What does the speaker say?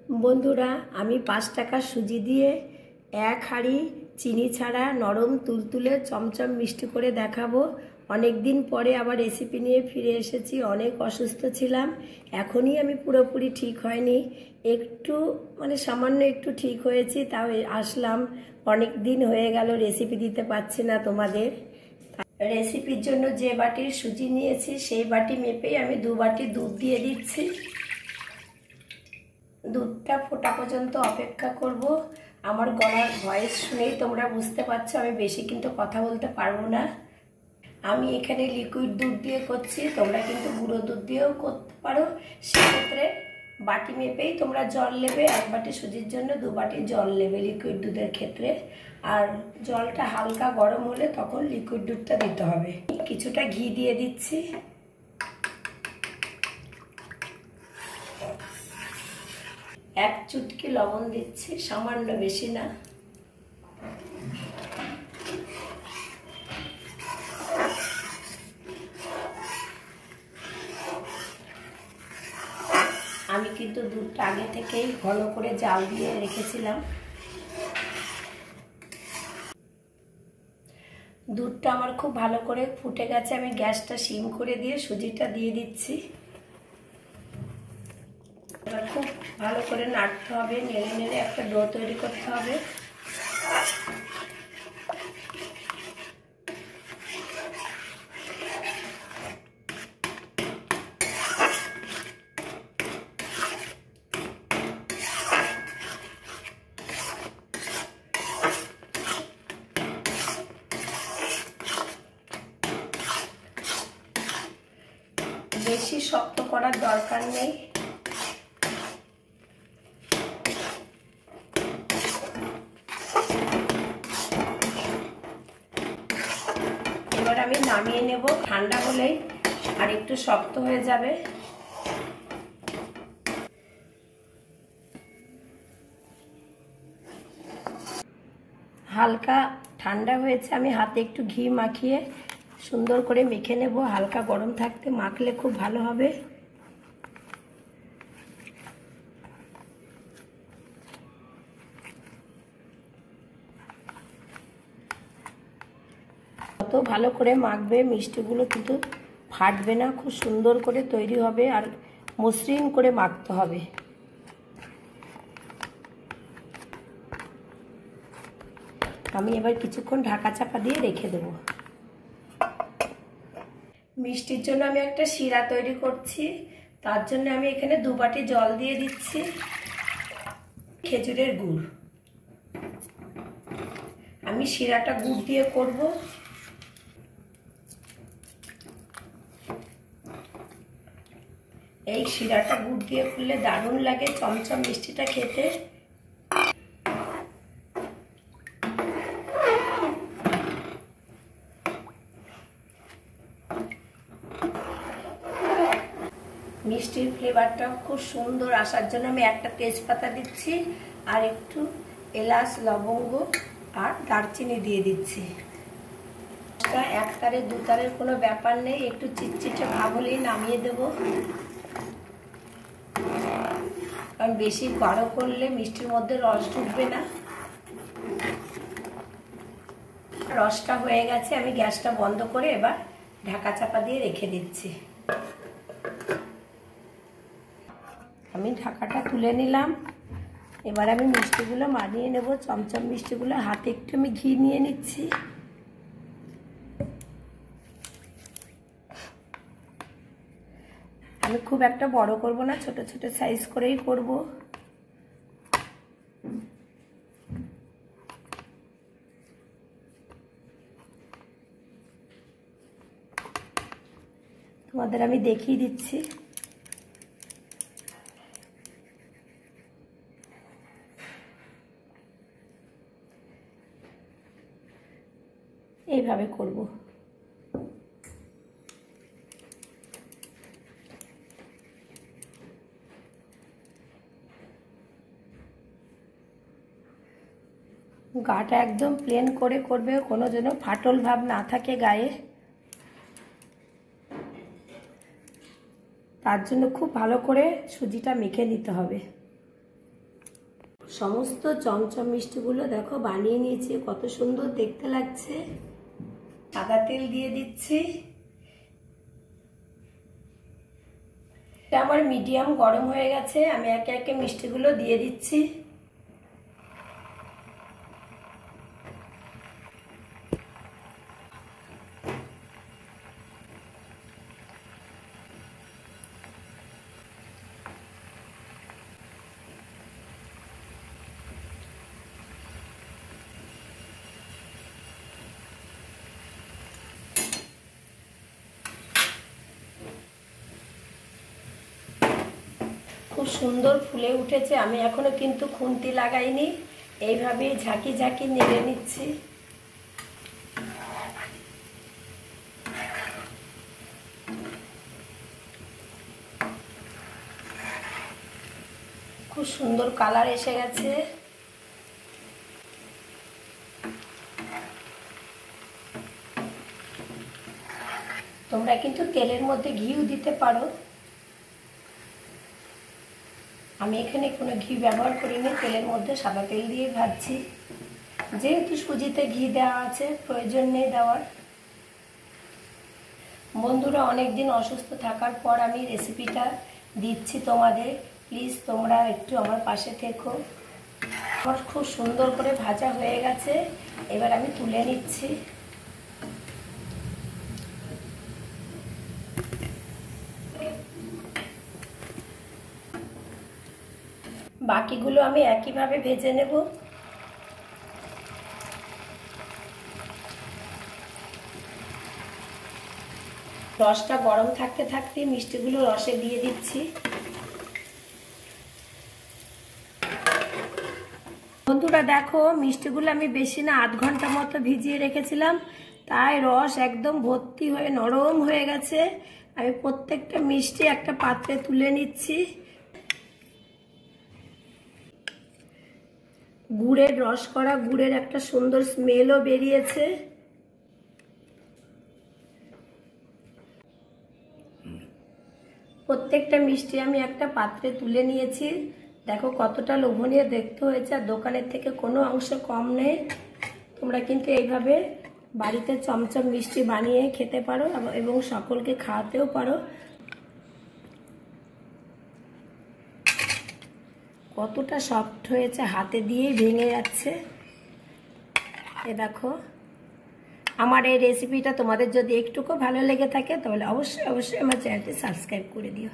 বন্ধুরা, আমি 5 টাকার সুজি দিয়ে এক হাঁড়ি চিনি ছাড়া নরম তুলতুলে চমচম মিষ্টি করে দেখাবো। অনেক দিন পরে আবার রেসিপি নিয়ে ফিরে এসেছি। অনেক অসুস্থ ছিলাম, এখনই আমি পুরোপুরি ঠিক হয়নি, একটু সামান্য একটু ঠিক হয়েছি, তাও আসলাম। অনেক দিন হয়ে গেল রেসিপি দিতে পারছি না তোমাদের। রেসিপির জন্য যে বাটির সুজি নিয়েছি সেই বাটি মেপেই আমি 2 বাটি দুধ দিয়ে দিচ্ছি। দুধটা ফোটা পর্যন্ত অপেক্ষা করব। আমার গলার ভয়েস শুনেই তোমরা বুঝতে পারছো আমি বেশি কিন্তু কথা বলতে পারবো না। আমি এখানে লিকুইড দুধ দিয়ে করছি, তোমরা কিন্তু গুঁড়ো দুধ দিয়েও করতে পারো। সেক্ষেত্রে বাটি মেপেই তোমরা জল নেবে। 1 বাটি সুজির জন্য 2 বাটি জল নেবে লিকুইড দুধের ক্ষেত্রে। আর জলটা হালকা গরম হলে তখন লিকুইড দুধটা দিতে হবে। কিছুটা ঘি দিয়ে দিচ্ছি। এক চুটকি লবণ দিচ্ছি, সামান্য, বেশি না। আমি কিন্তু দুধটা আগে থেকেই ঘন করে জাল দিয়ে রেখেছিলাম। দুধটা আমার খুব ভালো করে ফুটে গেছে। আমি গ্যাসটা সিম করে দিয়ে সুজিটা দিয়ে দিচ্ছি। এবার খুব ভালো করে নাড়তে হবে, নেড়ে নেড়ে একটা ডো তৈরি করতে হবে। বেশি শক্ত করার দরকার নেই। এবার আমি নামিয়ে নেব। ঠান্ডা হলেই আর একটু শক্ত হয়ে যাবে। হালকা ঠান্ডা হয়েছে, আমি হাতে একটু ঘি মাখিয়ে সুন্দর করে মেখে নেব। হালকা গরম থাকতে মাখলে খুব ভালো হবে। যত ভালো করে মাখবে মিষ্টিগুলো কিন্তু ফাটবে না, খুব সুন্দর করে তৈরি হবে। আর মসৃণ করে মাখতে হবে। আমি এবার কিছুক্ষণ ঢাকা চাপা দিয়ে রেখে দেব। মিষ্টির জন্য আমি একটা শিরা তৈরি করছি। তার জন্য আমি এখানে 2 বাটি জল দিয়ে দিচ্ছি। খেজুরের গুড়, আমি শিরাটা গুড় দিয়ে করব। এই শিরাটা গুড় দিয়ে করলে দারুণ লাগে চমচম মিষ্টিটা খেতে। মিষ্টির ফ্লেভারটা খুব সুন্দর আসার জন্য আমি একটা তেজপাতা দিচ্ছি, আর একটু এলাচ, লবঙ্গ আর দারচিনি দিয়ে দিচ্ছি। এক তারে 2 তারের কোনো ব্যাপার নেই, একটু চিটচিটে ভাব হলেই নামিয়ে দেব। কারণ বেশি গাঢ় করলে মিষ্টির মধ্যে রস ঢুকবে না। রসটা হয়ে গেছে, আমি গ্যাসটা বন্ধ করে এবার ঢাকা চাপা দিয়ে রেখে দিচ্ছি। আমি ঢাকাটা তুলে নিলাম। এবার আমি মিষ্টিগুলো মানিয়ে নেব। চমচম মিষ্টিগুলো হাতে একটু আমি ঘি নিয়ে নিচ্ছি। আমি খুব একটা বড় করব না, ছোট ছোট সাইজ করেই করব। তোমাদের আমি দেখিয়ে দিচ্ছি। এইভাবে করব। গাটা একদম প্লেন করে করবে, কোনো যেন ফাটল ভাব না থাকে গায়ে। তার জন্য খুব ভালো করে সুজিটা মেখে নিতে হবে। সমস্ত চমচম মিষ্টিগুলো দেখো বানিয়ে নিয়েছি, কত সুন্দর দেখতে লাগছে। সাদা তেল দিয়ে দিচ্ছি। এটা আমার মিডিয়াম গরম হয়ে গেছে, আমি একে একে মিষ্টিগুলো দিয়ে দিচ্ছি। খুব সুন্দর ফুলে উঠেছে, আমি এখনো কিন্তু খুন্তি লাগাইনি, এইভাবেই ঝাঁকি ঝাঁকি নেড়ে নিচ্ছি। খুব সুন্দর কালার এসে গেছে। তোমরা কিন্তু তেলের মধ্যে ঘিও দিতে পারো, আমি এখানে কোনো ঘি ব্যবহার করিনি, তেলের মধ্যে সাদা তেল দিয়ে ভাজছি। যেহেতু সুজিতে ঘি দেওয়া আছে, প্রয়োজন নেই দেওয়ার। বন্ধুরা, অনেকদিন অসুস্থ থাকার পর আমি রেসিপিটা দিচ্ছি তোমাদের, প্লিজ তোমরা একটু আমার পাশে থেকো। আমার খুব সুন্দর করে ভাজা হয়ে গেছে, এবার আমি তুলে নিচ্ছি। বাকিগুলো আমি একইভাবে ভেজে নেব। রসটা গরম থাকতে থাকতে মিষ্টিগুলো রসে দিয়ে দিচ্ছি। বন্ধুরা দেখো, মিষ্টিগুলো আমি বেশি না 8 ঘন্টা মতো ভিজিয়ে রেখেছিলাম, তাই রস একদম ভর্তি হয়ে নরম হয়ে গেছে। আমি প্রত্যেকটা মিষ্টি একটা পাত্রে তুলে নিচ্ছি। গুড়ের রস করা গুড়ের একটা সুন্দর স্মেলও বেরিয়েছে। প্রত্যেকটা মিষ্টি আমি একটা পাত্রে তুলে নিয়েছি। দেখো কতটা লোভনীয় দেখতে হয়েছে, আর দোকানের থেকে কোনো অংশ কম নেই। তোমরা কিন্তু এইভাবে বাড়িতে চমচম মিষ্টি বানিয়ে খেতে পারো এবং সকলকে খাওয়াতেও পারো। কতটা সফট হয়েছে, হাতে দিয়েই ভেঙে যাচ্ছে। এ দেখো, আমার এই রেসিপিটা তোমাদের যদি একটুকু ভালো লেগে থাকে তাহলে অবশ্যই অবশ্যই আমার চ্যানেলটি সাবস্ক্রাইব করে দিও।